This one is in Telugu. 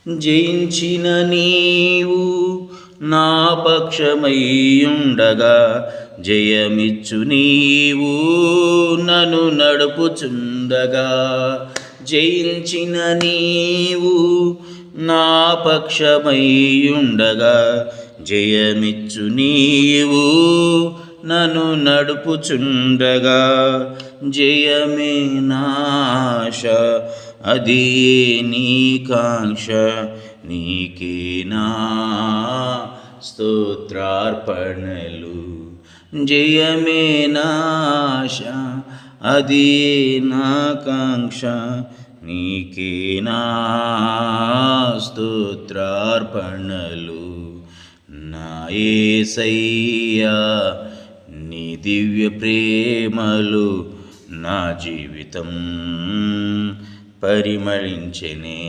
జయించిన నీవు నా పక్షమయ్యుండగా, జయమిచ్చు నీవు నన్ను నడుపుచుండగా. జయించిన నీవు నా పక్షమయ్యుండగా, జయమిచ్చు నీవు నన్ను నడుపుచుండగా. జయమే నాశ అది నీ కాంక్ష, నీకే నా స్తోత్రార్పణలు. జయమే నాశ అది నా కాంక్ష, నీకే నా స్తోత్రార్పణలు. నా యేసయ్యా నీ దివ్య ప్రేమలు నా జీవితం పరిమళించెనే.